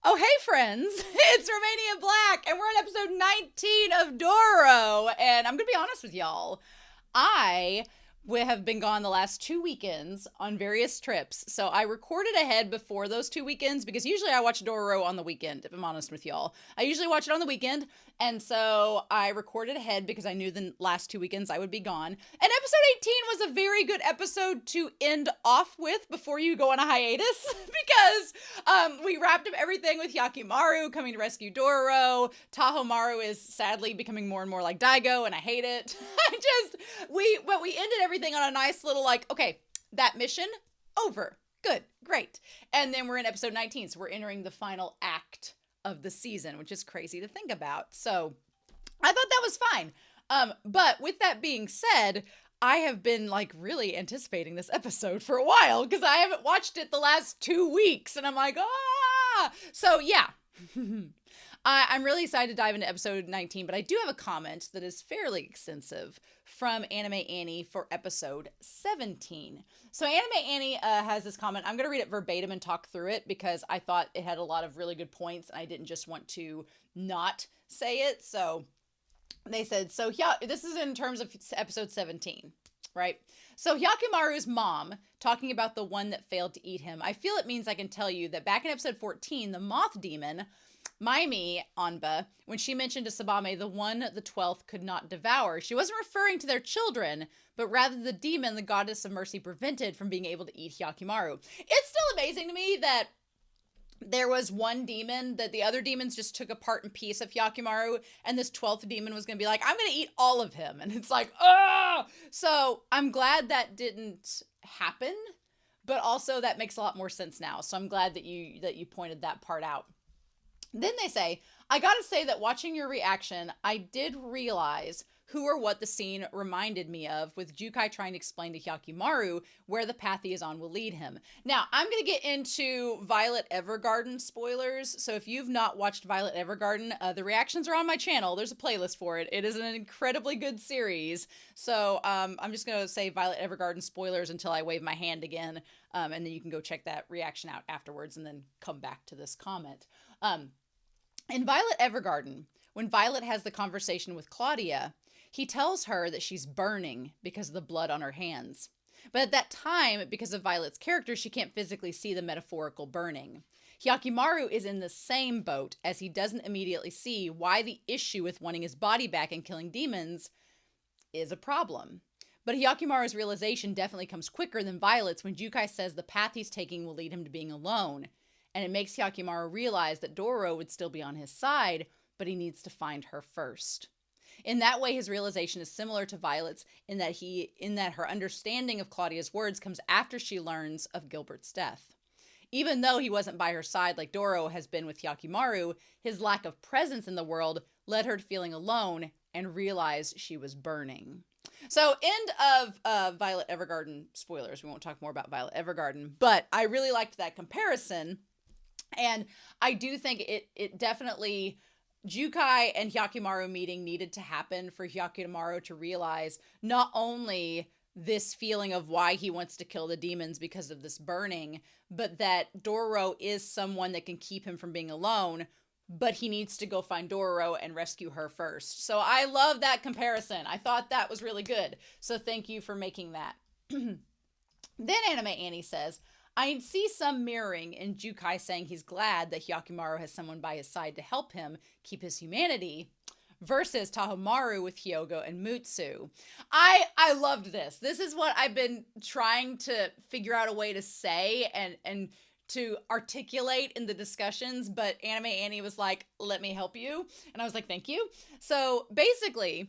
Oh, hey, friends. It's Romania Black, and we're on episode 19 of Dororo. And I'm going to be honest with y'all. I have been gone the last 2 weekends on various trips. So I recorded ahead before those 2 weekends because usually I watch Dororo on the weekend, if I'm honest with y'all. I usually watch it on the weekend. And so I recorded ahead because I knew the last 2 weekends I would be gone. And episode 18 was a very good episode to end off with before you go on a hiatus because we wrapped up everything with Hyakkimaru coming to rescue Dororo. Tahomaru is sadly becoming more and more like Daigo, and I hate it. We ended everything on a nice little okay, that mission over. Good, great. And then we're in episode 19, so we're entering the final act of the season, which is crazy to think about. So I thought that was fine. But with that being said, I have been really anticipating this episode for a while because I haven't watched it the last 2 weeks, and I'm like, ah! So yeah. I'm really excited to dive into episode 19, but I do have a comment that is fairly extensive from Anime Annie for episode 17. So Anime Annie has this comment. I'm going to read it verbatim and talk through it because I thought it had a lot of really good points and I didn't just want to not say it. So they said, so yeah, this is in terms of episode 17, right? So Hyakkimaru's mom, talking about the one that failed to eat him, I feel it means I can tell you that back in episode 14, the moth demon, Maimi Onba, when she mentioned to Sabame the one the 12th could not devour, she wasn't referring to their children, but rather the demon the goddess of mercy prevented from being able to eat Hyakkimaru. It's still amazing to me that there was one demon that the other demons just took a part and piece of Hyakkimaru, and this 12th demon was going to be like, I'm going to eat all of him. And it's like, oh! So I'm glad that didn't happen, but also that makes a lot more sense now. So I'm glad that you pointed that part out. Then they say, I gotta say that watching your reaction, I did realize who or what the scene reminded me of with Jukai trying to explain to Hyakkimaru where the path he is on will lead him. Now, I'm going to get into Violet Evergarden spoilers, so if you've not watched Violet Evergarden, the reactions are on my channel. There's a playlist for it. It is an incredibly good series, so I'm just going to say Violet Evergarden spoilers until I wave my hand again, and then you can go check that reaction out afterwards and then come back to this comment. In Violet Evergarden, when Violet has the conversation with Claudia, he tells her that she's burning because of the blood on her hands. But at that time, because of Violet's character, she can't physically see the metaphorical burning. Hyakkimaru is in the same boat, as he doesn't immediately see why the issue with wanting his body back and killing demons is a problem. But Hyakkimaru's realization definitely comes quicker than Violet's when Jukai says the path he's taking will lead him to being alone. And it makes Hyakkimaru realize that Dororo would still be on his side, but he needs to find her first. In that way, his realization is similar to Violet's in that her understanding of Claudia's words comes after she learns of Gilbert's death. Even though he wasn't by her side like Dororo has been with Hyakkimaru, his lack of presence in the world led her to feeling alone and realize she was burning. So, end of Violet Evergarden spoilers. We won't talk more about Violet Evergarden, but I really liked that comparison. And I do think it definitely, Jukai and Hyakkimaru meeting needed to happen for Hyakkimaru to realize not only this feeling of why he wants to kill the demons because of this burning, but that Dororo is someone that can keep him from being alone, but he needs to go find Dororo and rescue her first. So I love that comparison. I thought that was really good. So thank you for making that. Then Anime Annie says, I see some mirroring in Jukai saying he's glad that Hyakkimaru has someone by his side to help him keep his humanity, versus Tahomaru with Hyogo and Mutsu. I loved this. This is what I've been trying to figure out a way to say and to articulate in the discussions, but Anime Annie was like, let me help you. And I was like, thank you. So basically,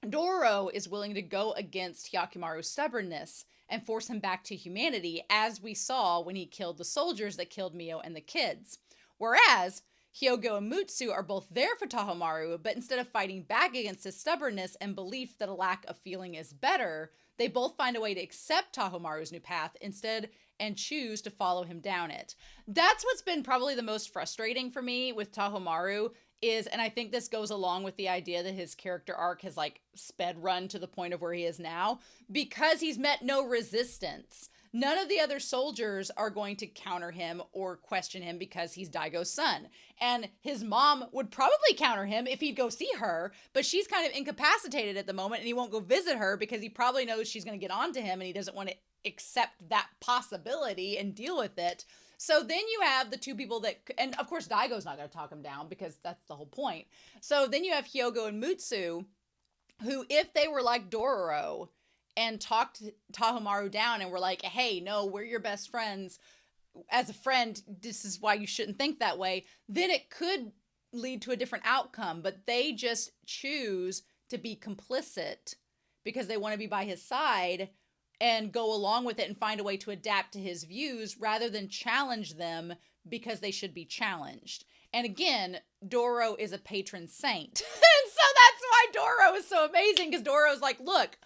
Dororo is willing to go against Hyakkimaru's stubbornness and force him back to humanity, as we saw when he killed the soldiers that killed Mio and the kids. Whereas Hyogo and Mutsu are both there for Tahomaru, but instead of fighting back against his stubbornness and belief that a lack of feeling is better, they both find a way to accept Tahomaru's new path instead and choose to follow him down it. That's what's been probably the most frustrating for me with Tahomaru is, and I think this goes along with the idea that his character arc has sped run to the point of where he is now, because he's met no resistance. None of the other soldiers are going to counter him or question him because he's Daigo's son. And his mom would probably counter him if he'd go see her, but she's kind of incapacitated at the moment and he won't go visit her because he probably knows she's going to get on to him and he doesn't want to accept that possibility and deal with it. So then you have the two people that, and of course Daigo's not going to talk him down because that's the whole point. So then you have Hyogo and Mutsu, who, if they were like Dororo and talked Tahomaru down and were like, hey, no, we're your best friends. As a friend, this is why you shouldn't think that way. Then it could lead to a different outcome, but they just choose to be complicit because they want to be by his side and go along with it and find a way to adapt to his views rather than challenge them because they should be challenged. And again, Dororo is a patron saint. And so that's why Dororo is so amazing, because Dororo's like, look,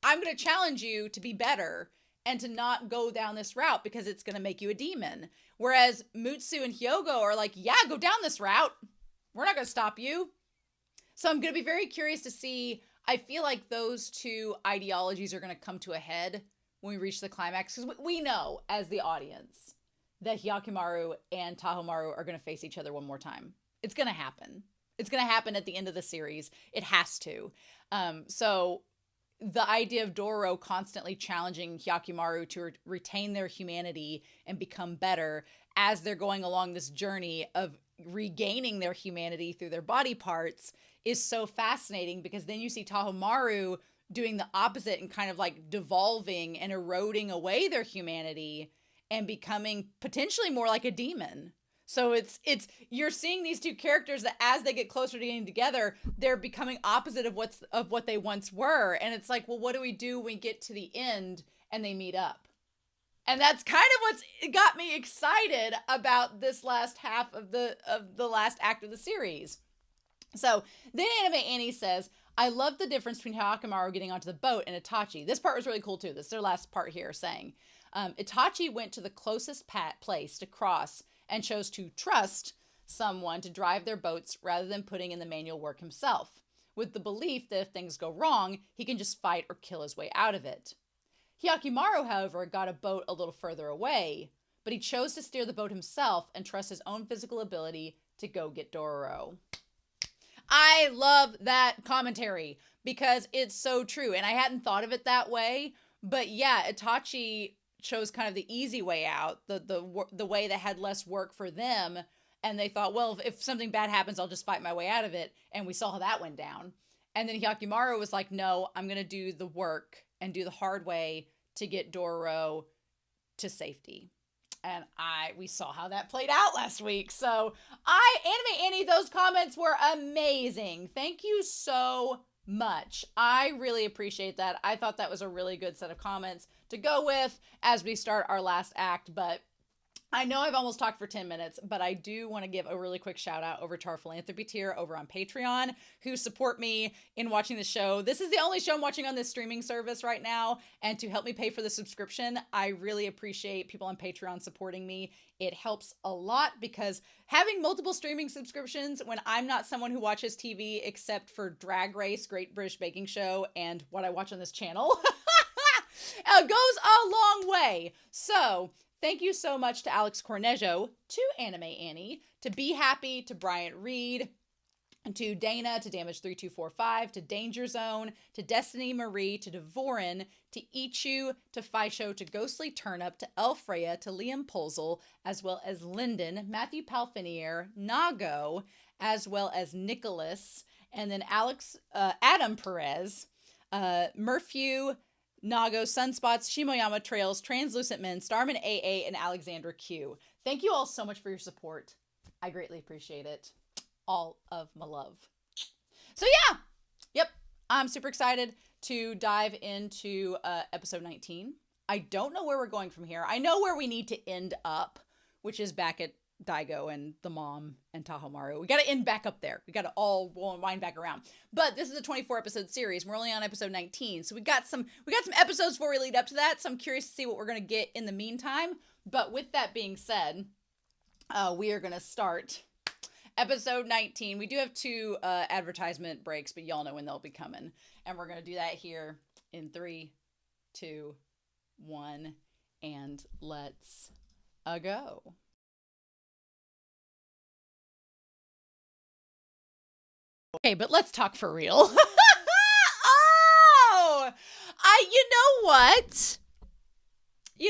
I'm going to challenge you to be better and to not go down this route because it's going to make you a demon. Whereas Mutsu and Hyogo are like, yeah, go down this route. We're not going to stop you. So I'm going to be very curious to see. I feel like those two ideologies are going to come to a head when we reach the climax, because we know as the audience that Hyakkimaru and Tahomaru are going to face each other one more time. It's going to happen. It's going to happen at the end of the series. It has to. So the idea of Dororo constantly challenging Hyakkimaru to retain their humanity and become better as they're going along this journey of regaining their humanity through their body parts is so fascinating, because then you see Tahomaru doing the opposite and kind of like devolving and eroding away their humanity and becoming potentially more like a demon. So it's you're seeing these two characters that as they get closer to getting together, they're becoming opposite of what they once were. And it's like, well, what do we do when we get to the end and they meet up? And that's kind of what's got me excited about this last half of the last act of the series. So then Anime Annie says, I love the difference between Hyakkimaru getting onto the boat and Itachi. This part was really cool too. This is their last part here, saying, Itachi went to the closest place to cross and chose to trust someone to drive their boats rather than putting in the manual work himself, with the belief that if things go wrong, he can just fight or kill his way out of it. Hyakkimaru, however, got a boat a little further away, but he chose to steer the boat himself and trust his own physical ability to go get Dororo. I love that commentary because it's so true, and I hadn't thought of it that way, but yeah, Itachi chose kind of the easy way out, the way that had less work for them, and they thought, well, if something bad happens, I'll just fight my way out of it, and we saw how that went down. And then Hyakkimaru was like, no, I'm going to do the work and do the hard way to get Dororo to safety. And we saw how that played out last week. So Anime Annie, those comments were amazing. Thank you so much. I really appreciate that. I thought that was a really good set of comments to go with as we start our last act. But I know I've almost talked for 10 minutes, but I do want to give a really quick shout out over to our philanthropy tier over on Patreon who support me in watching the show. This is the only show I'm watching on this streaming service right now. And to help me pay for the subscription, I really appreciate people on Patreon supporting me. It helps a lot because having multiple streaming subscriptions when I'm not someone who watches TV except for Drag Race, Great British Baking Show, and what I watch on this channel goes a long way. So thank you so much to Alex Cornejo, to Anime Annie, to Be Happy, to Bryant Reed, to Dana, to Damage3245, to Danger Zone, to Destiny Marie, to Devorin, to Ichu, to Fisho, to Ghostly Turnip, to Elfreya, to Liam Polzel, as well as Lyndon, Matthew Palfinier, Nago, as well as Nicholas, and then Adam Perez, Murphew, Nago, Sunspots, Shimoyama Trails, Translucent Men, Starman AA, and Alexandra Q. Thank you all so much for your support. I greatly appreciate it. All of my love. So yeah, yep, I'm super excited to dive into episode 19. I don't know where we're going from here. I know where we need to end up, which is back at Daigo and the mom and Tahomaru. We got to end back up there. We got to all wind back around. But this is a 24 episode series. We're only on episode 19. So we got some episodes before we lead up to that. So I'm curious to see what we're going to get in the meantime. But with that being said, we are going to start episode 19. We do have 2 advertisement breaks, but y'all know when they'll be coming. And we're going to do that here in 3, 2, 1. and let's go. Okay, but let's talk for real. Oh, you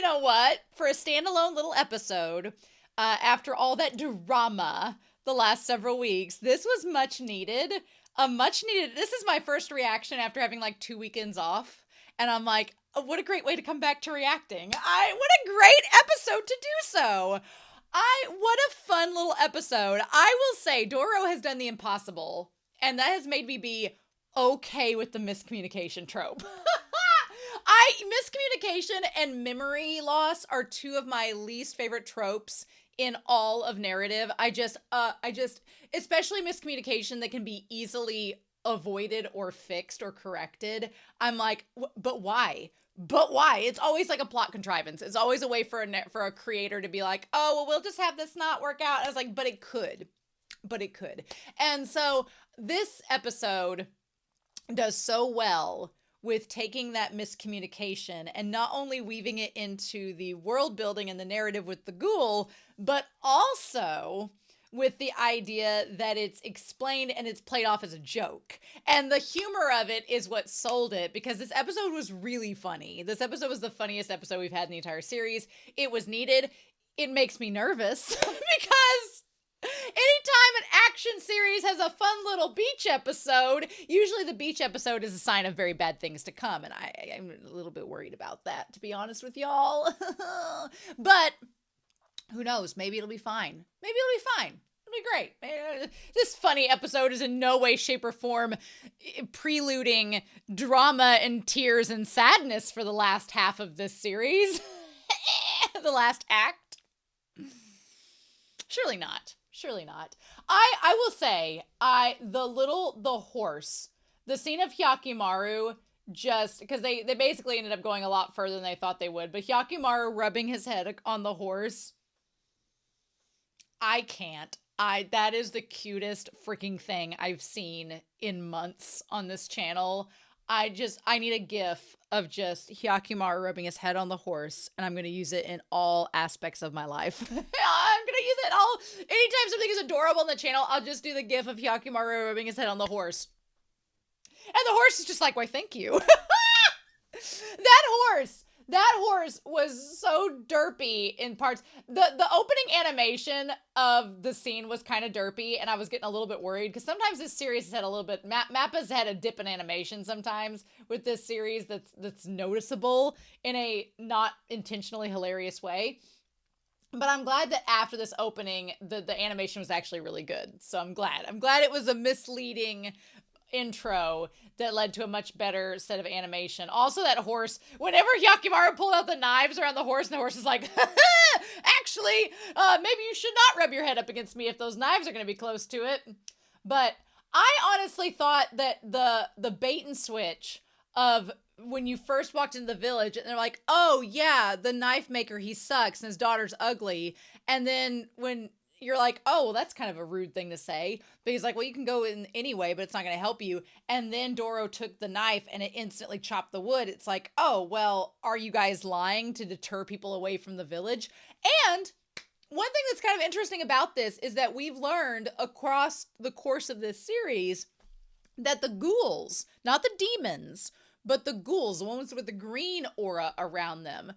know what? For a standalone little episode, after all that drama the last several weeks, this was much needed. This is my first reaction after having like 2 weekends off. And I'm like, oh, what a great way to come back to reacting. What a great episode to do so. What a fun little episode. I will say Dororo has done the impossible, and that has made me be okay with the miscommunication trope. Miscommunication and memory loss are two of my least favorite tropes in all of narrative. I just, especially miscommunication that can be easily avoided or fixed or corrected. I'm like, but why? But why? It's always like a plot contrivance. It's always a way for a creator to be like, oh, well, we'll just have this not work out. And I was like, but it could. And so this episode does so well with taking that miscommunication and not only weaving it into the world building and the narrative with the ghoul, but also with the idea that it's explained and it's played off as a joke. And the humor of it is what sold it, because this episode was really funny. This episode was the funniest episode we've had in the entire series. It was needed. It makes me nervous because anytime an action series has a fun little beach episode, usually the beach episode is a sign of very bad things to come. And I'm a little bit worried about that, to be honest with y'all. But who knows? Maybe it'll be fine. It'll be great. This funny episode is in no way, shape, or form preluding drama and tears and sadness for the last half of this series. The last act. Surely not. I will say, the horse, the scene of Hyakkimaru, just because they basically ended up going a lot further than they thought they would, but Hyakkimaru rubbing his head on the horse, I can't. That is the cutest freaking thing I've seen in months on this channel. I need a gif of just Hyakkimaru rubbing his head on the horse, and I'm going to use it in all aspects of my life. I'm going to use it all. Anytime something is adorable on the channel, I'll just do the gif of Hyakkimaru rubbing his head on the horse. And the horse is just like, why, thank you. That horse was so derpy in parts. The opening animation of the scene was kind of derpy, and I was getting a little bit worried because sometimes this series has had a little bit, Mappa's had a dip in animation sometimes with this series that's noticeable in a not intentionally hilarious way. But I'm glad that after this opening, the animation was actually really good. So I'm glad. It was a misleading intro that led to a much better set of animation. Also, that horse, whenever Hyakkimaru pulled out the knives around the horse, and the horse is like, actually, maybe you should not rub your head up against me if those knives are going to be close to it. But I honestly thought that the bait and switch of when you first walked into the village and they're like, oh yeah, the knife maker, he sucks and his daughter's ugly. And then when you're like, oh, well, that's kind of a rude thing to say. But he's like, well, you can go in anyway, but it's not going to help you. And then Doro took the knife and it instantly chopped the wood. It's like, oh, well, are you guys lying to deter people away from the village? And one thing that's kind of interesting about this is that we've learned across the course of this series that the ghouls, not the demons, but the ghouls, the ones with the green aura around them,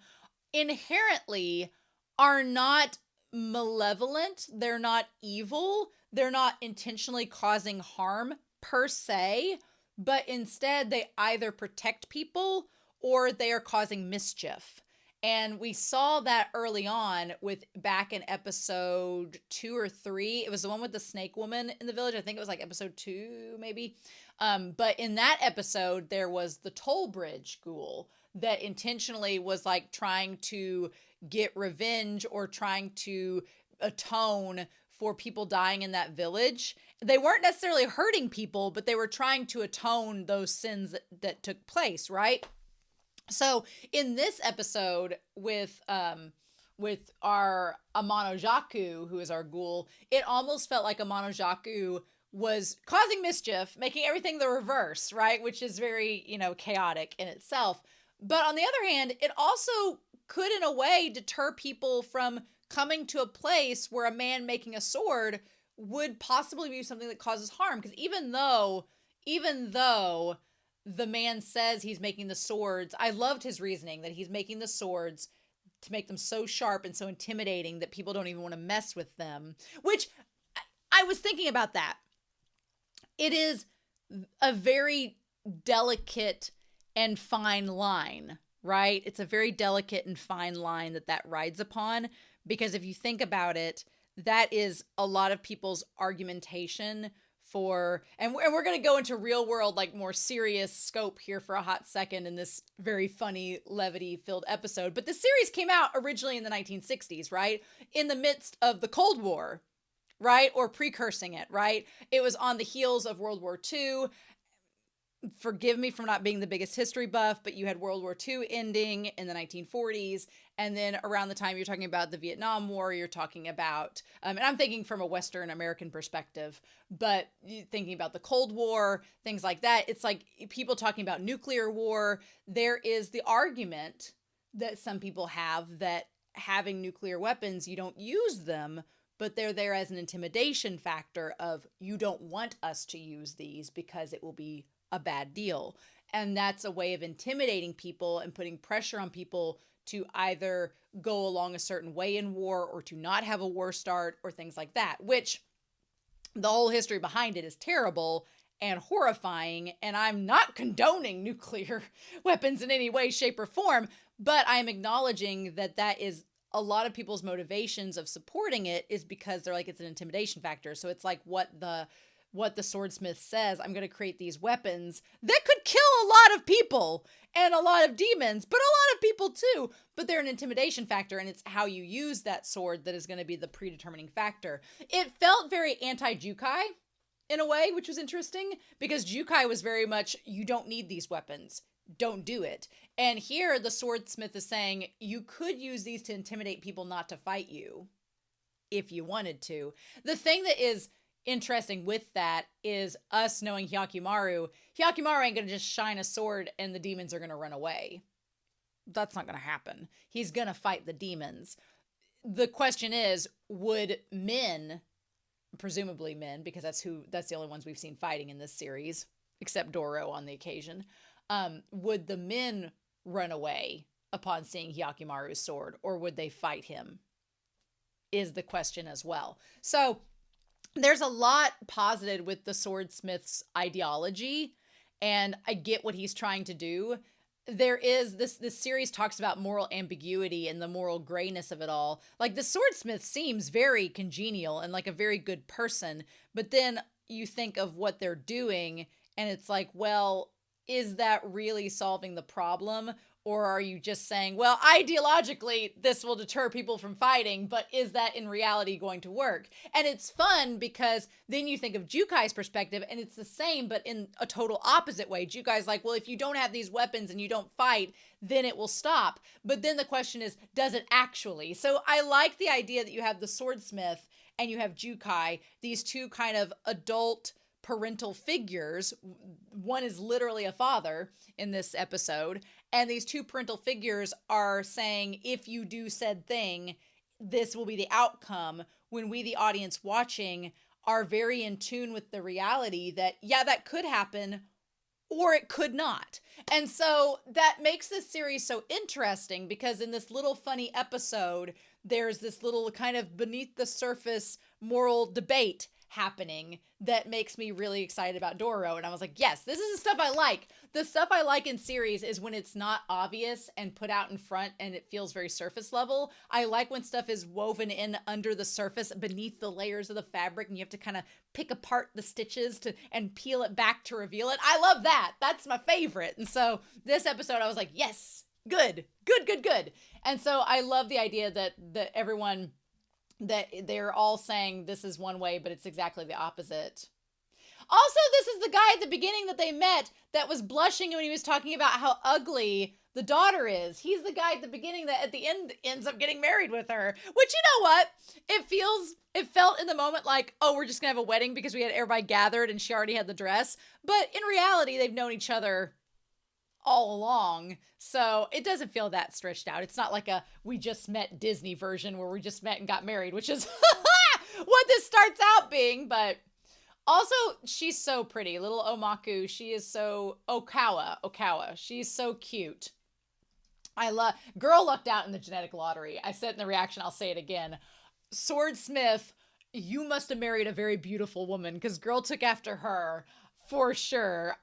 inherently are not malevolent. They're not evil. They're not intentionally causing harm per se, but instead they either protect people or they are causing mischief. And we saw that early on with back in episode 2 or 3. It was the one with the snake woman in the village. I think it was like episode 2, maybe. But in that episode, there was the toll bridge ghoul that intentionally was like trying to get revenge or trying to atone for people dying in that village. They weren't necessarily hurting people, but they were trying to atone those sins that took place, right? So in this episode with our AMANOJAKU, who is our ghoul, it almost felt like AMANOJAKU was causing mischief, making everything the reverse, right? Which is very, chaotic in itself. But on the other hand, it also could, in a way, deter people from coming to a place where a man making a sword would possibly be something that causes harm. Because even though the man says he's making the swords, I loved his reasoning that he's making the swords to make them so sharp and so intimidating that people don't even want to mess with them. Which, I was thinking about that. It is a very delicate and fine line, right? It's a very delicate and fine line that rides upon, because if you think about it, that is a lot of people's argumentation for, and we're going to go into real world, like more serious scope here for a hot second in this very funny, levity-filled episode. But the series came out originally in the 1960s, right? In the midst of the Cold War, right? Or precursing it, right? It was on the heels of World War II. Forgive me for not being the biggest history buff, but you had World War II ending in the 1940s. And then around the time you're talking about the Vietnam War, you're talking about, and I'm thinking from a Western American perspective, but thinking about the Cold War, things like that. It's like people talking about nuclear war. There is the argument that some people have that having nuclear weapons, you don't use them, but they're there as an intimidation factor of, you don't want us to use these because it will be a bad deal. And that's a way of intimidating people and putting pressure on people to either go along a certain way in war or to not have a war start or things like that, which the whole history behind it is terrible and horrifying. And I'm not condoning nuclear weapons in any way, shape, or form, but I'm acknowledging that is a lot of people's motivations of supporting it is because they're like, it's an intimidation factor. So it's like what the swordsmith says, I'm going to create these weapons that could kill a lot of people and a lot of demons, but a lot of people too. But they're an intimidation factor, and it's how you use that sword that is going to be the predetermining factor. It felt very anti-Jukai in a way, which was interesting, because Jukai was very much, you don't need these weapons. Don't do it. And here the swordsmith is saying, you could use these to intimidate people not to fight you if you wanted to. The thing that is interesting with that is us knowing Hyakkimaru. Hyakkimaru ain't gonna just shine a sword and the demons are gonna run away. That's not gonna happen. He's gonna fight the demons. The question is, would men, presumably men, because that's the only ones we've seen fighting in this series, except Dororo on the occasion, would the men run away upon seeing Hyakkimaru's sword, or would they fight him? Is the question as well. So there's a lot posited with the swordsmith's ideology, and I get what he's trying to do. There is this series talks about moral ambiguity and the moral grayness of it all. Like, the swordsmith seems very congenial and like a very good person, but then you think of what they're doing and it's like, well, is that really solving the problem? Or are you just saying, well, ideologically, this will deter people from fighting, but is that in reality going to work? And it's fun because then you think of Jukai's perspective and it's the same, but in a total opposite way. Jukai's like, well, if you don't have these weapons and you don't fight, then it will stop. But then the question is, does it actually? So I like the idea that you have the swordsmith and you have Jukai, these two kind of adult parental figures. One is literally a father in this episode. And these two parental figures are saying, if you do said thing, this will be the outcome, when we, the audience watching, are very in tune with the reality that, yeah, that could happen, or it could not. And so that makes this series so interesting, because in this little funny episode, there's this little kind of beneath the surface moral debate happening that makes me really excited about Dororo. And I was like, yes, this is the stuff I like. The stuff I like in series is when it's not obvious and put out in front and it feels very surface level. I like when stuff is woven in under the surface, beneath the layers of the fabric, and you have to kind of pick apart the stitches and peel it back to reveal it. I love that. That's my favorite. And so this episode, I was like, yes, good. And so I love the idea that everyone, that they're all saying this is one way, but it's exactly the opposite. Also, this is the guy at the beginning that they met that was blushing when he was talking about how ugly the daughter is. He's the guy at the beginning that at the end ends up getting married with her. Which, you know what? It felt in the moment like, oh, we're just gonna have a wedding because we had everybody gathered and she already had the dress. But in reality, they've known each other all along. So it doesn't feel that stretched out. It's not like a we just met Disney version where we just met and got married, which is what this starts out being. But also, she's so pretty. Little Omaku, she is so Okawa. She's so cute. Girl lucked out in the genetic lottery. I said in the reaction, I'll say it again. Swordsmith, you must have married a very beautiful woman because girl took after her for sure.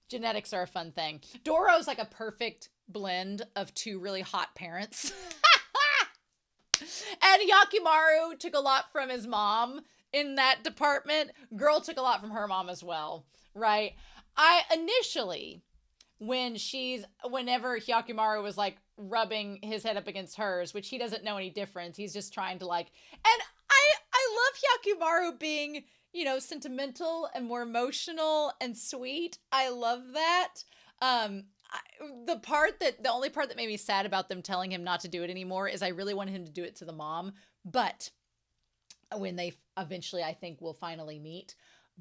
Genetics are a fun thing. Dororo's like a perfect blend of two really hot parents. And Hyakkimaru took a lot from his mom in that department. Girl took a lot from her mom as well, right? I initially, whenever Hyakkimaru was like rubbing his head up against hers, which he doesn't know any difference. He's just trying to like, and I love Hyakkimaru being, sentimental and more emotional and sweet. I love that. The only part that made me sad about them telling him not to do it anymore is I really wanted him to do it to the mom, but when they eventually, I think, will finally meet.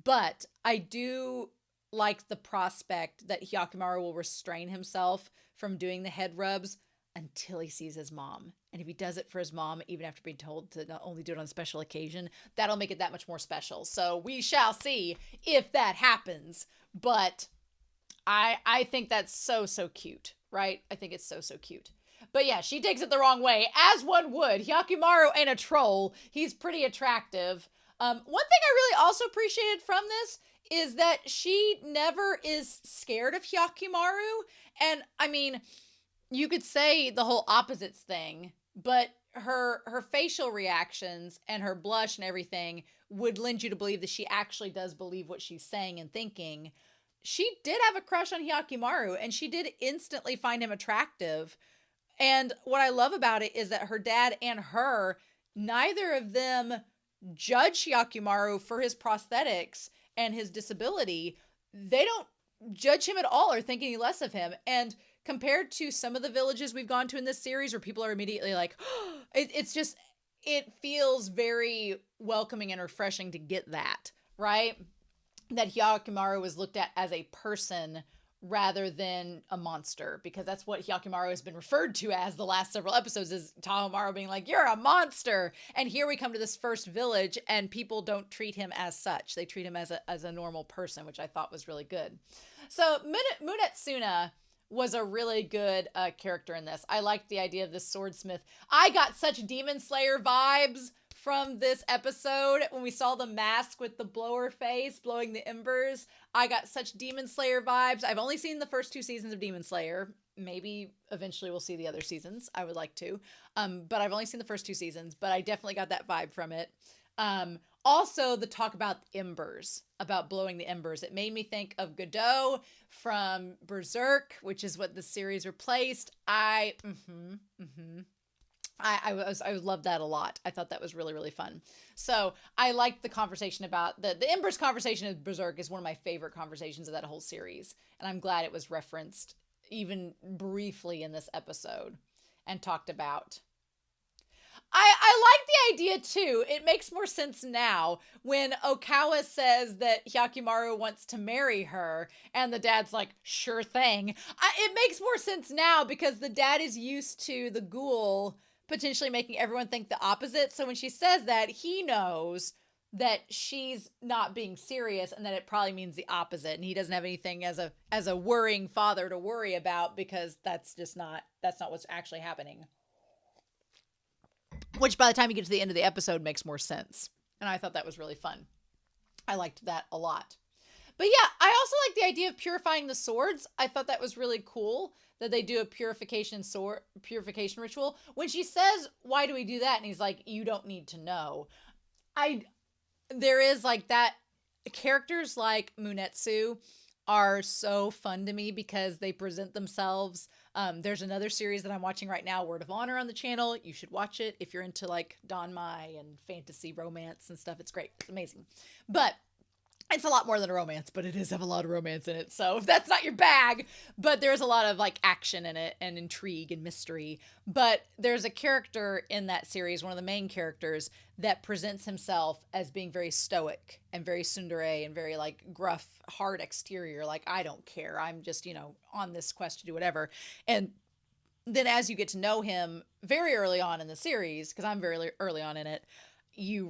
But I do like the prospect that Hyakkimaru will restrain himself from doing the head rubs until he sees his mom. And if he does it for his mom, even after being told to not only do it on special occasion, that'll make it that much more special. So we shall see if that happens. But I think that's so cute, right? I think it's so cute. But yeah, she takes it the wrong way, as one would. Hyakkimaru ain't a troll. He's pretty attractive. One thing I really also appreciated from this is that she never is scared of Hyakkimaru. And I mean, you could say the whole opposites thing, but her facial reactions and her blush and everything would lend you to believe that she actually does believe what she's saying and thinking. She did have a crush on Hyakkimaru, and she did instantly find him attractive. And what I love about it is that her dad and her, neither of them judge Hyakkimaru for his prosthetics and his disability. They don't judge him at all or think any less of him. And compared to some of the villages we've gone to in this series where people are immediately like, oh, it feels very welcoming and refreshing to get that, right? That Hyakkimaru was looked at as a person rather than a monster, because that's what Hyakkimaru has been referred to as the last several episodes, is Tahomaru being like, you're a monster. And here we come to this first village and people don't treat him as such. They treat him as a normal person, which I thought was really good. So Munetsuna was a really good character in this. I liked the idea of this swordsmith. I got such Demon Slayer vibes from this episode when we saw the mask with the blower face blowing the embers. I got such Demon Slayer vibes. I've only seen the first 2 seasons of Demon Slayer. Maybe eventually we'll see the other seasons. I would like to. But I've only seen the first 2 seasons, but I definitely got that vibe from it. Also, the talk about embers, about blowing the embers. It made me think of Godot from Berserk, which is what the series replaced. I loved that a lot. I thought that was really, really fun. So I liked the conversation about the embers conversation of Berserk is one of my favorite conversations of that whole series. And I'm glad it was referenced even briefly in this episode and talked about. I like the idea too. It makes more sense now when Okawa says that Hyakkimaru wants to marry her and the dad's like, sure thing. It makes more sense now because the dad is used to the ghoul potentially making everyone think the opposite. So when she says that, he knows that she's not being serious and that it probably means the opposite. And he doesn't have anything as a worrying father to worry about because that's not what's actually happening. Which by the time you get to the end of the episode makes more sense. And I thought that was really fun. I liked that a lot. But yeah, I also like the idea of purifying the swords. I thought that was really cool that they do a purification ritual. When she says, why do we do that? And he's like, you don't need to know. There is like that. Characters like Munetsu are so fun to me because they present themselves. There's another series that I'm watching right now, Word of Honor, on the channel. You should watch it if you're into like Danmai and fantasy romance and stuff. It's great. It's amazing. But It's a lot more than a romance, but it does have a lot of romance in it. So if that's not your bag, but there's a lot of like action in it and intrigue and mystery. But there's a character in that series, one of the main characters, that presents himself as being very stoic and very tsundere and very like gruff, hard exterior. Like, I don't care. I'm just, on this quest to do whatever. And then as you get to know him very early on in the series, because I'm very early on in it, you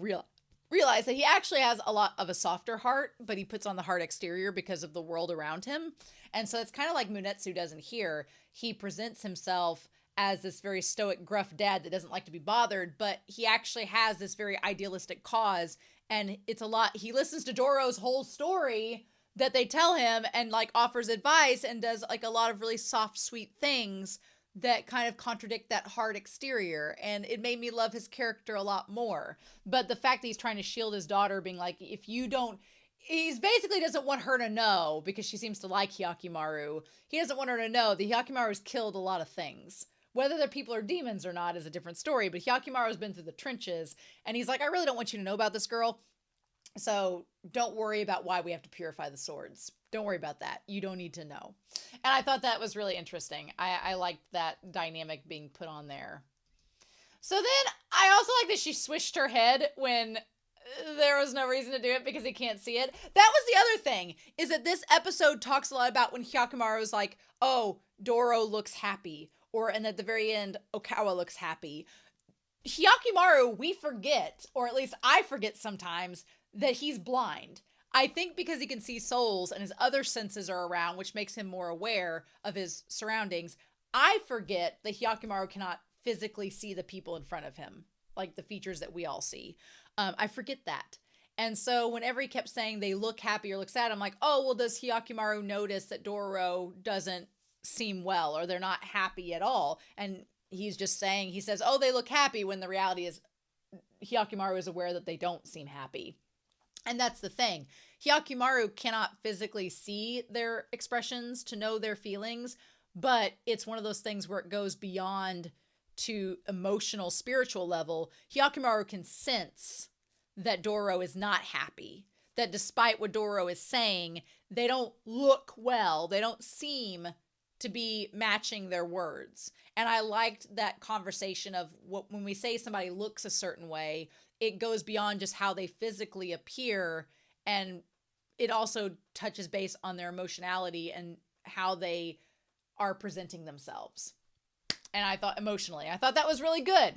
realize that he actually has a lot of a softer heart, but he puts on the hard exterior because of the world around him. And so it's kind of like Munetsu does in here. He presents himself as this very stoic, gruff dad that doesn't like to be bothered, but he actually has this very idealistic cause. And it's a lot. He listens to Dororo's whole story that they tell him and like offers advice and does like a lot of really soft, sweet things that kind of contradict that hard exterior. And it made me love his character a lot more. But the fact that he's trying to shield his daughter, being like, if you don't, he's basically doesn't want her to know, because she seems to like Hyakkimaru. He doesn't want her to know that Hyakkimaru's killed a lot of things. Whether they're people or demons or not is a different story, but Hyakkimaru's been through the trenches, and he's like, I really don't want you to know about this girl. So don't worry about why we have to purify the swords. Don't worry about that. You don't need to know. And I thought that was really interesting. I liked that dynamic being put on there. So then I also like that she swished her head when there was no reason to do it because he can't see it. That was the other thing, is that this episode talks a lot about when Hyakkimaru is like, oh, Doro looks happy. And at the very end, Okawa looks happy. Hyakkimaru, we forget, or at least I forget sometimes, that he's blind. I think because he can see souls and his other senses are around, which makes him more aware of his surroundings. I forget that Hyakkimaru cannot physically see the people in front of him, like the features that we all see. I forget that. And so whenever he kept saying they look happy or look sad, I'm like, oh, well, does Hyakkimaru notice that Dororo doesn't seem well, or they're not happy at all? And he's just saying, he says, oh, they look happy, when the reality is Hyakkimaru is aware that they don't seem happy. And that's the thing. Hyakkimaru cannot physically see their expressions to know their feelings, but it's one of those things where it goes beyond to emotional, spiritual level. Hyakkimaru can sense that Doro is not happy, that despite what Doro is saying, they don't look well. They don't seem to be matching their words. And I liked that conversation of when we say somebody looks a certain way, it goes beyond just how they physically appear, and it also touches base on their emotionality and how they are presenting themselves. And I thought I thought that was really good.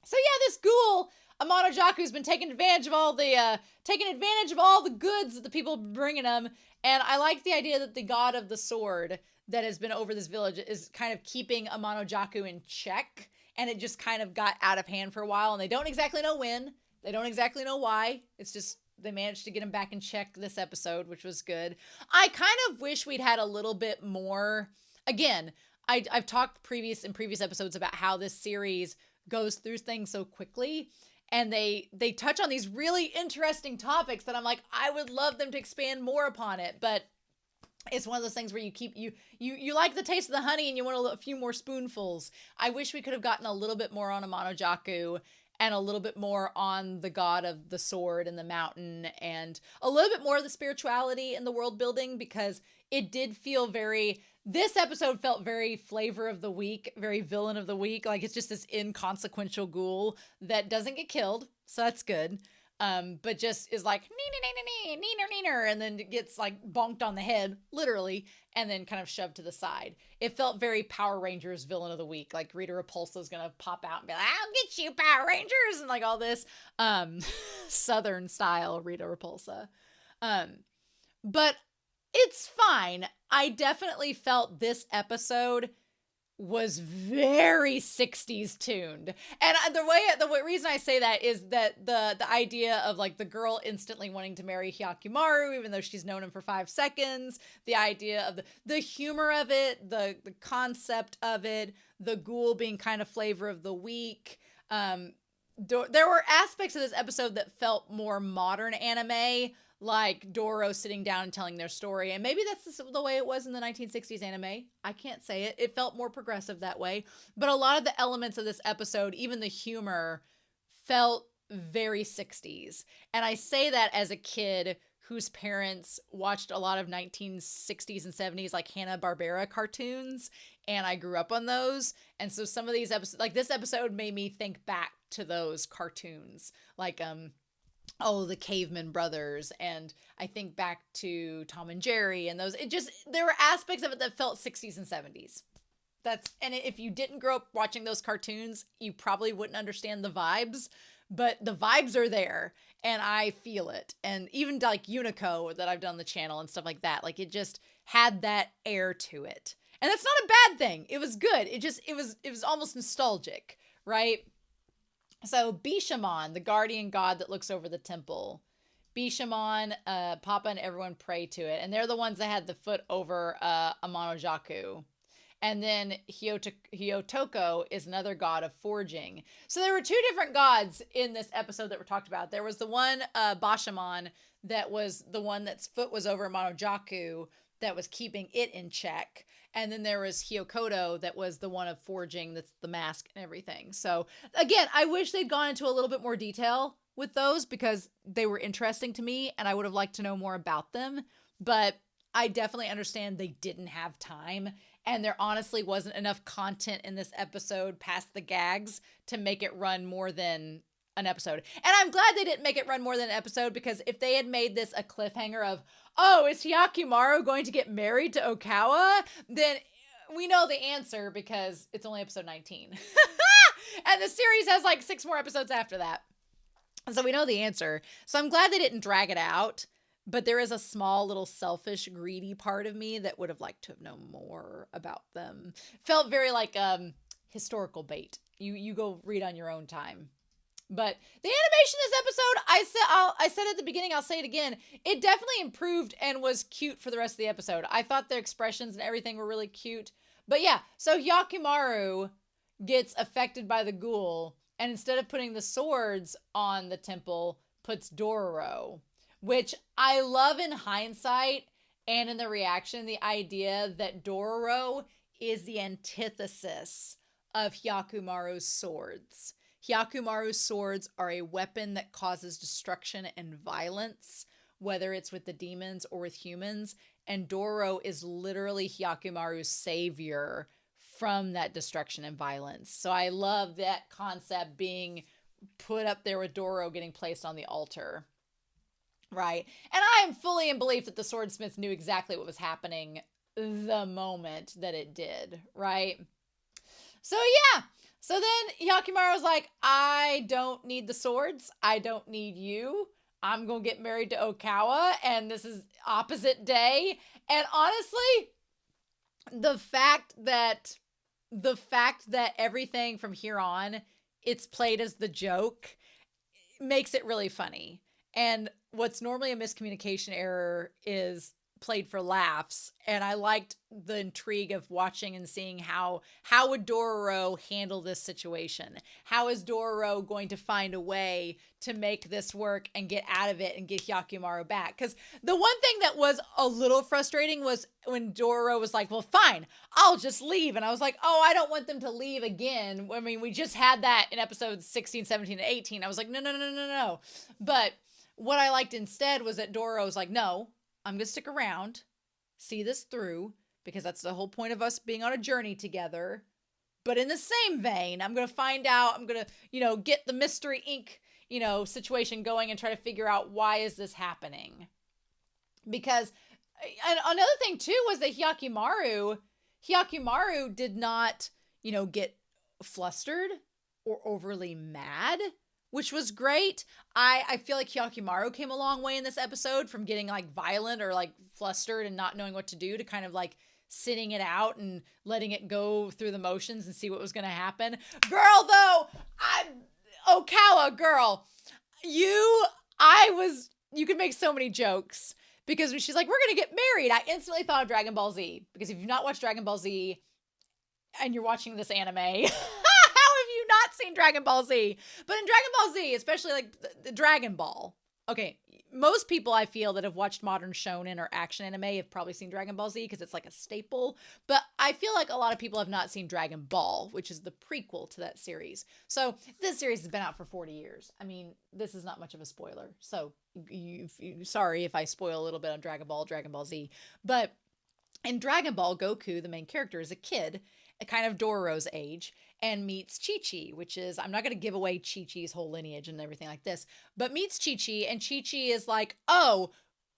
So yeah, this ghoul, AMANOJAKU, has been taking advantage of all the goods that the people are bringing him. And I like the idea that the god of the sword that has been over this village is kind of keeping AMANOJAKU in check. And it just kind of got out of hand for a while. And they don't exactly know when. They don't exactly know why. It's just they managed to get him back in check this episode, which was good. I kind of wish we'd had a little bit more. Again, I've talked in previous episodes about how this series goes through things so quickly. And they touch on these really interesting topics that I'm like, I would love them to expand more upon it. But it's one of those things where you like the taste of the honey and you want a few more spoonfuls. I wish we could have gotten a little bit more on AMANOJAKU and a little bit more on the god of the sword and the mountain, and a little bit more of the spirituality and the world building, because it did feel this episode felt very flavor of the week, very villain of the week. Like, it's just this inconsequential ghoul that doesn't get killed. So that's good. But just is like, neener, and then gets like bonked on the head, literally, and then kind of shoved to the side. It felt very Power Rangers villain of the week. Like Rita Repulsa is going to pop out and be like, I'll get you, Power Rangers, and like all this, Southern style Rita Repulsa. But it's fine. I definitely felt this episode was very 60s tuned. And the reason I say that is that the idea of like the girl instantly wanting to marry Hyakkimaru, even though she's known him for 5 seconds, the idea of the humor of it, the concept of it, the ghoul being kind of flavor of the week. There were aspects of this episode that felt more modern anime, like Doro sitting down and telling their story. And maybe that's the way it was in the 1960s anime. I can't say it. It felt more progressive that way. But a lot of the elements of this episode, even the humor, felt very 60s. And I say that as a kid whose parents watched a lot of 1960s and 70s like Hanna-Barbera cartoons, and I grew up on those. And so some of these episodes, like this episode, made me think back to those cartoons, like the Caveman Brothers, and I think back to Tom and Jerry, and those. There were aspects of it that felt 60s and 70s. If you didn't grow up watching those cartoons, you probably wouldn't understand the vibes, but the vibes are there, and I feel it. And even like Unico that I've done on the channel and stuff like that, like it just had that air to it. And that's not a bad thing. It was good. It was almost nostalgic, right? So Bishamon, the guardian god that looks over the temple. Bishamon, Papa and everyone pray to it. And they're the ones that had the foot over AMANOJAKU. And then Hyotoko is another god of forging. So there were two different gods in this episode that were talked about. There was the one, Bishamon, that was the one that's foot was over AMANOJAKU, that was keeping it in check. And then there was Hyokoto, that was the one of forging, that's the mask and everything. So again, I wish they'd gone into a little bit more detail with those because they were interesting to me and I would have liked to know more about them. But I definitely understand they didn't have time, and there honestly wasn't enough content in this episode past the gags to make it run more than an episode. And I'm glad they didn't make it run more than an episode, because if they had made this a cliffhanger of, oh, is Hyakkimaru going to get married to Okawa? Then we know the answer because it's only episode 19. And the series has like 6 more episodes after that. So we know the answer. So I'm glad they didn't drag it out. But there is a small little selfish, greedy part of me that would have liked to have known more about them. Felt very like historical bait. You go read on your own time. But the animation this episode, I said at the beginning, I'll say it again, it definitely improved and was cute for the rest of the episode. I thought their expressions and everything were really cute. But yeah, so Hyakkimaru gets affected by the ghoul, and instead of putting the swords on the temple, puts Dororo. Which I love in hindsight and in the reaction, the idea that Dororo is the antithesis of Hyakkimaru's swords. Hyakkimaru's swords are a weapon that causes destruction and violence, whether it's with the demons or with humans. And Dororo is literally Hyakkimaru's savior from that destruction and violence. So I love that concept being put up there with Dororo getting placed on the altar. Right. And I am fully in belief that the swordsmith knew exactly what was happening the moment that it did. Right. So yeah. So then Hyakkimaru's like, I don't need the swords. I don't need you. I'm going to get married to Okawa. And this is opposite day. And honestly, the fact that everything from here on, it's played as the joke, makes it really funny. And what's normally a miscommunication error is played for laughs. And I liked the intrigue of watching and seeing how would Dororo handle this situation? How is Dororo going to find a way to make this work and get out of it and get Hyakkimaru back? Because the one thing that was a little frustrating was when Dororo was like, well, fine, I'll just leave. And I was like, oh, I don't want them to leave again. I mean, we just had that in episodes 16, 17, and 18. I was like, no. But what I liked instead was that Dororo was like, no, I'm going to stick around, see this through, because that's the whole point of us being on a journey together. But in the same vein, I'm going to find out, I'm going to, get the Mystery Inc., situation going and try to figure out why is this happening. Because another thing too was that Hyakkimaru did not, get flustered or overly mad, which was great. I feel like Hyakkimaru came a long way in this episode from getting like violent or like flustered and not knowing what to do to kind of like sitting it out and letting it go through the motions and see what was going to happen. Girl, though, Okawa, girl, you could make so many jokes because when she's like, we're going to get married, I instantly thought of Dragon Ball Z, because if you've not watched Dragon Ball Z and you're watching this anime, not seen Dragon Ball Z, but in Dragon Ball Z, especially like the Dragon Ball, okay, most people I feel that have watched modern shonen or action anime have probably seen Dragon Ball Z because it's like a staple. But I feel like a lot of people have not seen Dragon Ball, which is the prequel to that series. So this series has been out for 40 years. I mean, this is not much of a spoiler. So sorry if I spoil a little bit on Dragon Ball Z. But in Dragon Ball, Goku, the main character, is a kid, a kind of Dororo's age, and meets Chi-Chi, which is, I'm not going to give away Chi-Chi's whole lineage and everything like this, but meets Chi-Chi, and Chi-Chi is like, oh,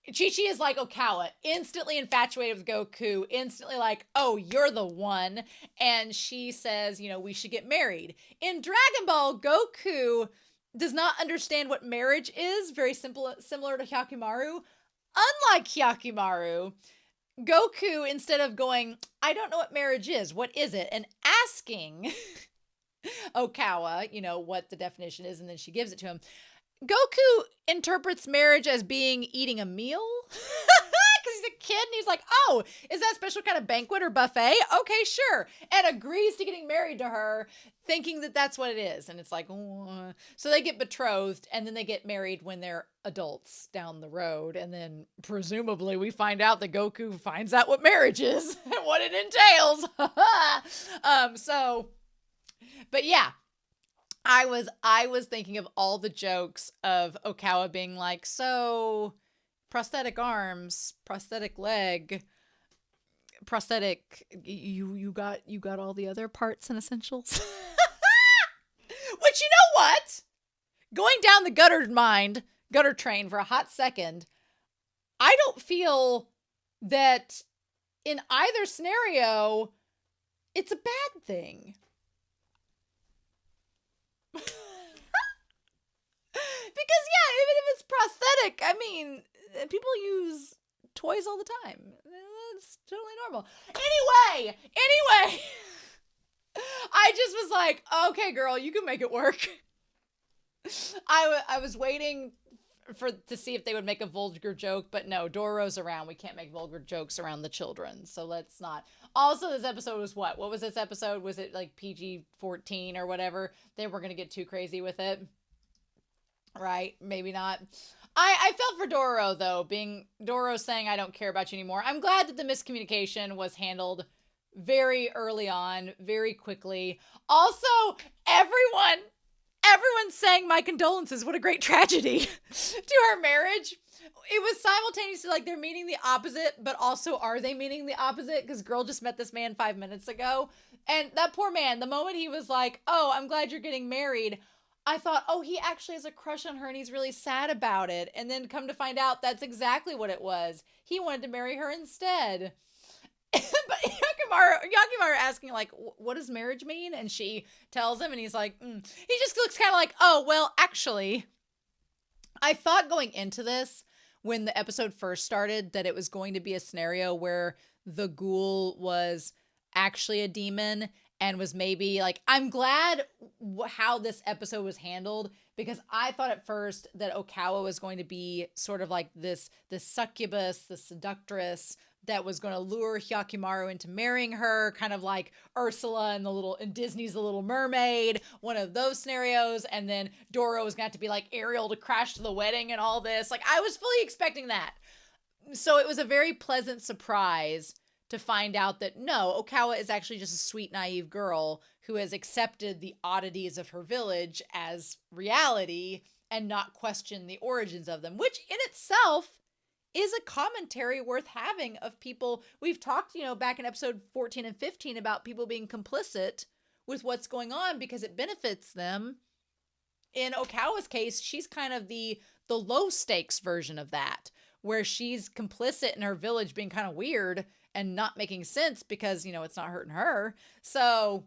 Chi-Chi is like Okawa, instantly infatuated with Goku, instantly like, oh, you're the one, and she says, you know, we should get married. In Dragon Ball, Goku does not understand what marriage is, very simple, similar to Hyakkimaru. Unlike Hyakkimaru, Goku, instead of going, I don't know what marriage is, what is it? And asking Okawa, you know, what the definition is, and then she gives it to him. Goku interprets marriage as being eating a meal. Because he's a kid and he's like, oh, is that special kind of banquet or buffet? Okay, sure. And agrees to getting married to her, thinking that that's what it is. And it's like, oh. So they get betrothed and then they get married when they're adults down the road. And then presumably we find out that Goku finds out what marriage is and what it entails. But yeah. I was thinking of all the jokes of Okawa being like, so prosthetic arms, prosthetic leg, prosthetic, you got all the other parts and essentials. Which, you know what? Going down the gutter train for a hot second, I don't feel that in either scenario, it's a bad thing. Because yeah, even if it's prosthetic, I mean, people use toys all the time. It's totally normal. Anyway, I just was like, okay, girl, you can make it work. I was waiting to see if they would make a vulgar joke, but no, Dororo's around. We can't make vulgar jokes around the children, so let's not. Also, this episode was what? What was this episode? Was it like PG-14 or whatever? They were gonna get too crazy with it. Right? Maybe not. I felt for Dororo, though, being Dororo saying, I don't care about you anymore. I'm glad that the miscommunication was handled very early on, very quickly. Also, everyone saying my condolences. What a great tragedy to her marriage. It was simultaneously like they're meaning the opposite, but also are they meaning the opposite? Because girl just met this man 5 minutes ago. And that poor man, the moment he was like, oh, I'm glad you're getting married, I thought, oh, he actually has a crush on her and he's really sad about it. And then come to find out that's exactly what it was. He wanted to marry her instead. But Hyakkimaru asking, like, what does marriage mean? And she tells him and he's like, He just looks kind of like, oh, well, actually, I thought going into this, when the episode first started, that it was going to be a scenario where the ghoul was actually a demon and was maybe like, I'm glad how this episode was handled, because I thought at first that Okawa was going to be sort of like this succubus, the seductress that was going to lure Hyakkimaru into marrying her, kind of like Ursula in Disney's The Little Mermaid, one of those scenarios. And then Dororo was going to have to be like Ariel to crash to the wedding and all this. Like, I was fully expecting that. So it was a very pleasant surprise to find out that no, Okawa is actually just a sweet, naive girl who has accepted the oddities of her village as reality and not questioned the origins of them, which in itself is a commentary worth having of people. We've talked, back in episode 14 and 15 about people being complicit with what's going on because it benefits them. In Okawa's case, she's kind of the low stakes version of that, where she's complicit in her village being kind of weird and not making sense because, it's not hurting her. So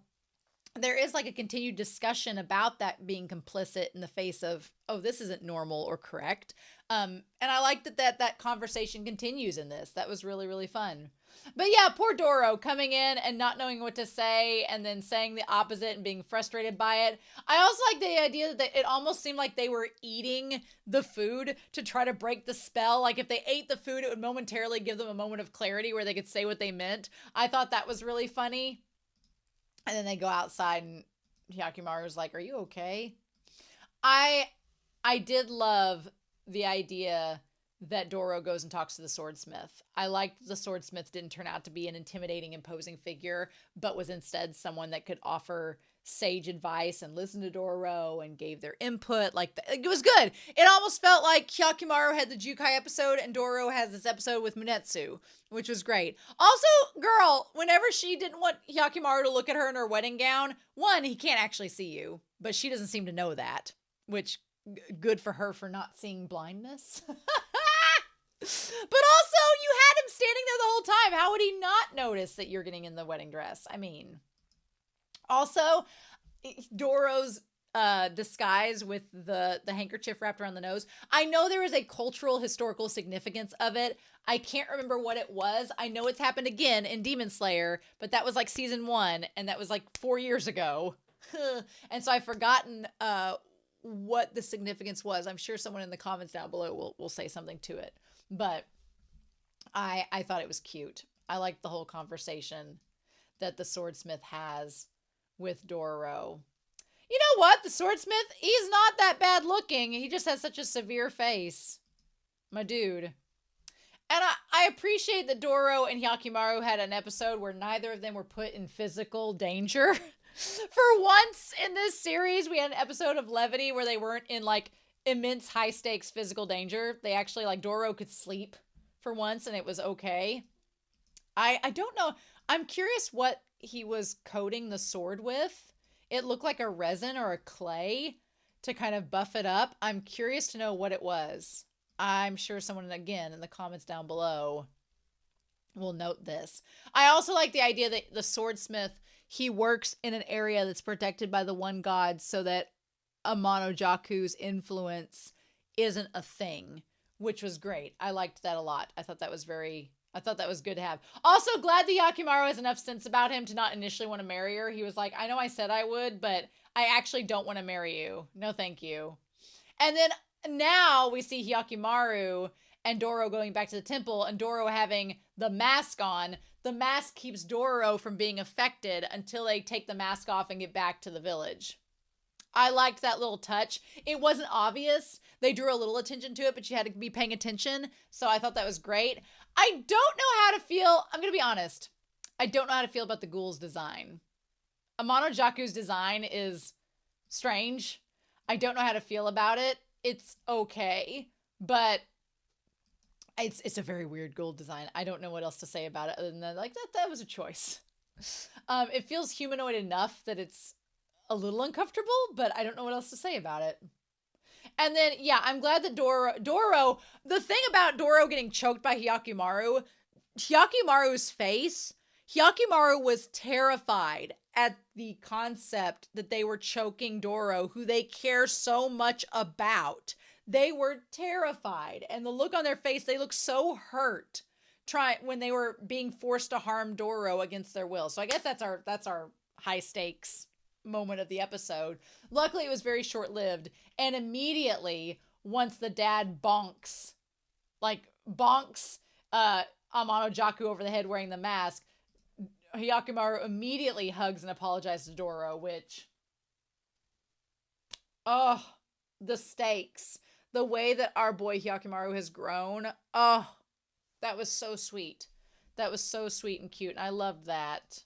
there is like a continued discussion about that being complicit in the face of, oh, this isn't normal or correct. And I like that conversation continues in this. That was really, really fun. But yeah, poor Dororo coming in and not knowing what to say and then saying the opposite and being frustrated by it. I also like the idea that it almost seemed like they were eating the food to try to break the spell. Like if they ate the food, it would momentarily give them a moment of clarity where they could say what they meant. I thought that was really funny. And then they go outside and Hyakkimaru's like, are you okay? I did love the idea that Doro goes and talks to the swordsmith. I liked the swordsmith didn't turn out to be an intimidating, imposing figure, but was instead someone that could offer sage advice and listen to Doro and gave their input. Like, it was good. It almost felt like Hyakkimaru had the Jukai episode and Doro has this episode with Munetsu, which was great. Also, girl, whenever she didn't want Hyakkimaru to look at her in her wedding gown, one, he can't actually see you, but she doesn't seem to know that, which good for her for not seeing blindness. But also, you had him standing there the whole time. How would he not notice that you're getting in the wedding dress? I mean, also, Doro's disguise with the handkerchief wrapped around the nose. I know there is a cultural, historical significance of it. I can't remember what it was. I know it's happened again in Demon Slayer, but that was like season 1, and that was like 4 years ago. And so I've forgotten what the significance was. I'm sure someone in the comments down below will say something to it. But I thought it was cute. I liked the whole conversation that the swordsmith has with Dororo. You know what? The swordsmith, he's not that bad looking. He just has such a severe face. My dude. And I appreciate that Dororo and Hyakkimaru had an episode where neither of them were put in physical danger. For once in this series, we had an episode of Levity where they weren't in like immense high stakes physical danger. They actually, like, Dororo could sleep for once and it was okay. I don't know. I'm curious what he was coating the sword with. It looked like a resin or a clay to kind of buff it up. I'm curious to know what it was. I'm sure someone, again, in the comments down below will note this. I also like the idea that the swordsmith, he works in an area that's protected by the one god so that AMANOJAKU's influence isn't a thing, which was great. I liked that a lot. I thought that was good to have. Also, glad that Hyakkimaru has enough sense about him to not initially want to marry her. He was like, I know I said I would, but I actually don't want to marry you. No, thank you. And then now we see Hyakkimaru and Doro going back to the temple and Doro having the mask on. The mask keeps Doro from being affected until they take the mask off and get back to the village. I liked that little touch. It wasn't obvious. They drew a little attention to it, but you had to be paying attention. So I thought that was great. I don't know how to feel. I'm going to be honest. I don't know how to feel about the ghoul's design. AMANOJAKU's design is strange. I don't know how to feel about it. It's okay, but it's a very weird ghoul design. I don't know what else to say about it other than that, like, that was a choice. It feels humanoid enough that it's a little uncomfortable, but I don't know what else to say about it. And then, yeah, I'm glad that Doro, the thing about Doro getting choked by Hyakkimaru's face, Hyakkimaru was terrified at the concept that they were choking Doro, who they care so much about. They were terrified. And the look on their face, they looked so hurt when they were being forced to harm Doro against their will. So I guess that's our high stakes moment of the episode. Luckily, it was very short-lived. And immediately, once the dad bonks AMANOJAKU over the head wearing the mask, Hyakkimaru immediately hugs and apologizes to Doro, which, oh, the stakes. The way that our boy Hyakkimaru has grown, oh, that was so sweet. That was so sweet and cute, and I loved that.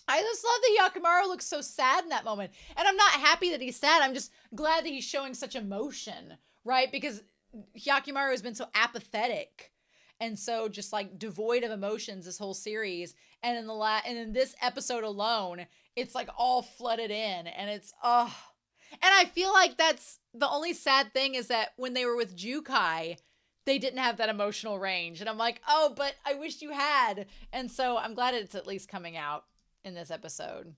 I just love that Hyakkimaru looks so sad in that moment. And I'm not happy that he's sad. I'm just glad that he's showing such emotion, right? Because Hyakkimaru has been so apathetic and so just like devoid of emotions this whole series. And in this episode alone, it's like all flooded in and it's, oh. And I feel like that's the only sad thing is that when they were with Jukai, they didn't have that emotional range. And I'm like, oh, but I wish you had. And so I'm glad it's at least coming out in this episode.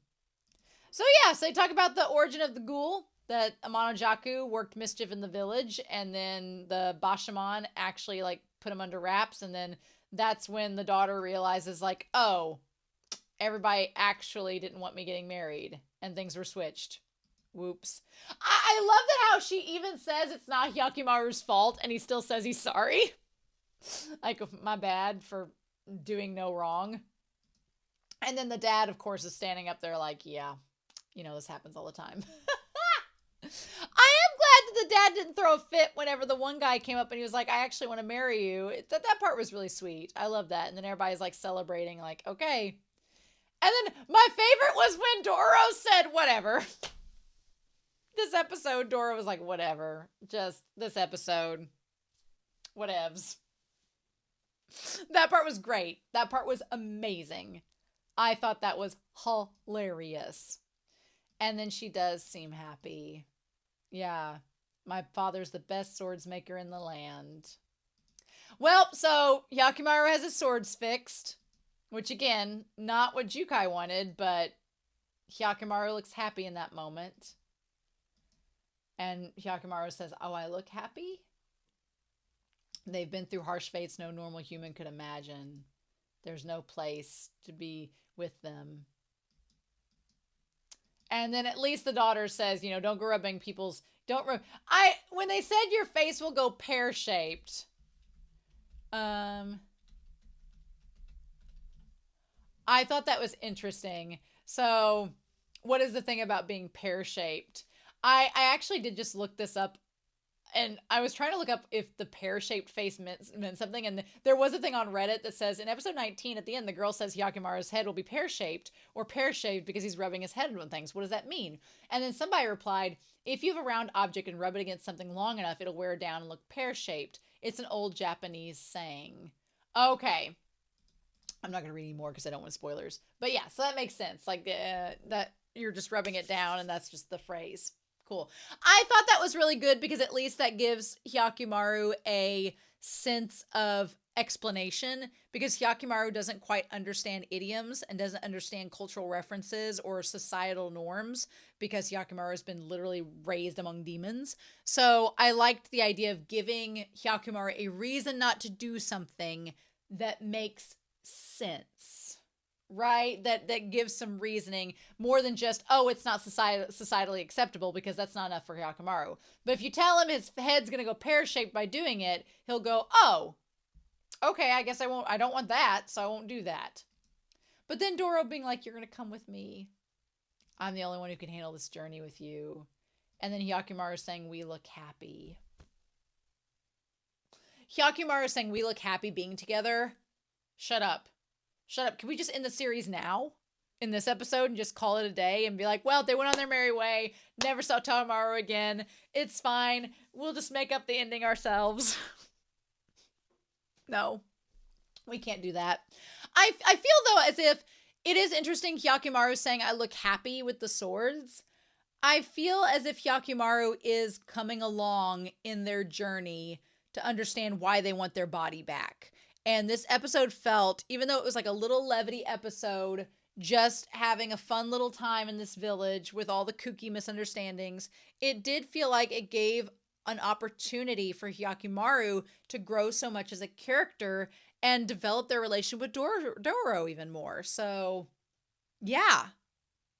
So yeah, so they talk about the origin of the ghoul, that AMANOJAKU worked mischief in the village, and then the Bashaman actually like put him under wraps, and then that's when the daughter realizes like, oh, everybody actually didn't want me getting married, and things were switched. Whoops. I love that how she even says it's not Hyakkimaru's fault, and he still says he's sorry. Like, my bad for doing no wrong. And then the dad, of course, is standing up there like, yeah, you know, this happens all the time. I am glad that the dad didn't throw a fit whenever the one guy came up and he was like, I actually want to marry you. That part was really sweet. I love that. And then everybody's like celebrating, like, okay. And then my favorite was when Dororo said, whatever. This episode, Dororo was like, whatever. Just this episode. Whatevs. That part was great. That part was amazing. I thought that was hilarious. And then she does seem happy. Yeah. My father's the best swordsmaker in the land. Well, so Hyakkimaru has his swords fixed. Which, again, not what Jukai wanted, but Hyakkimaru looks happy in that moment. And Hyakkimaru says, oh, I look happy? They've been through harsh fates no normal human could imagine. There's no place to be with them. And then at least the daughter says, you know, don't go rubbing people's... When they said your face will go pear-shaped... I thought that was interesting. So, what is the thing about being pear-shaped? I actually did just look this up, and I was trying to look up if the pear-shaped face meant something, and there was a thing on Reddit that says, in episode 19, at the end, the girl says Hyakkimaru's head will be pear-shaped, or pear-shaped because he's rubbing his head on things. What does that mean? And then somebody replied, if you have a round object and rub it against something long enough, it'll wear down and look pear-shaped. It's an old Japanese saying. Okay. I'm not going to read any more because I don't want spoilers. But yeah, so that makes sense. Like, that you're just rubbing it down and that's just the phrase. Cool. I thought that was really good because at least that gives Hyakkimaru a sense of explanation, because Hyakkimaru doesn't quite understand idioms and doesn't understand cultural references or societal norms because Hyakkimaru has been literally raised among demons. So I liked the idea of giving Hyakkimaru a reason not to do something that makes sense, right? That gives some reasoning more than just, oh, it's not societally acceptable, because that's not enough for Hyakkimaru. But if you tell him his head's going to go pear-shaped by doing it, he'll go, oh, okay, I guess I don't want that, so I won't do that. But then Dororo being like, you're going to come with me. I'm the only one who can handle this journey with you. And then Hyakkimaru saying, we look happy. Hyakkimaru saying, we look happy being together. Shut up. Shut up. Can we just end the series now? In this episode and just call it a day and be like, well, they went on their merry way. Never saw Tamaru again. It's fine. We'll just make up the ending ourselves. No. We can't do that. I feel, though, as if it is interesting Hyakkimaru saying, I look happy with the swords. I feel as if Hyakkimaru is coming along in their journey to understand why they want their body back. And this episode felt, even though it was like a little levity episode, just having a fun little time in this village with all the kooky misunderstandings, it did feel like it gave an opportunity for Hyakkimaru to grow so much as a character and develop their relation with Dororo even more. So, yeah.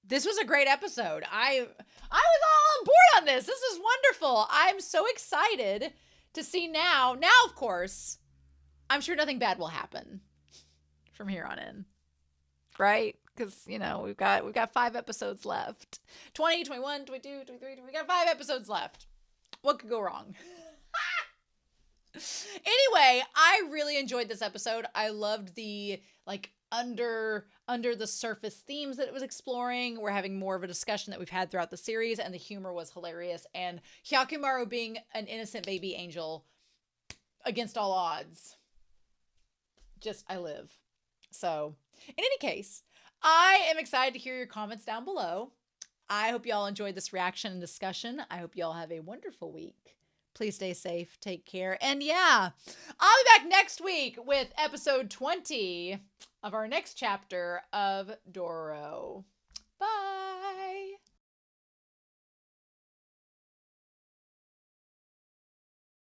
This was a great episode. I was all on board on this. This is wonderful. I'm so excited to see now. Now, of course, I'm sure nothing bad will happen from here on in. Right? Because, you know, we've got 5 episodes left. 20, 21, 22, 23, we got 5 episodes left. What could go wrong? Anyway, I really enjoyed this episode. I loved the, like, under the surface themes that it was exploring. We're having more of a discussion that we've had throughout the series, and the humor was hilarious. And Hyakkimaru being an innocent baby angel against all odds. Just, I live. So, in any case, I am excited to hear your comments down below. I hope y'all enjoyed this reaction and discussion. I hope y'all have a wonderful week. Please stay safe, take care, and yeah, I'll be back next week with episode 20 of our next chapter of Dororo. Bye!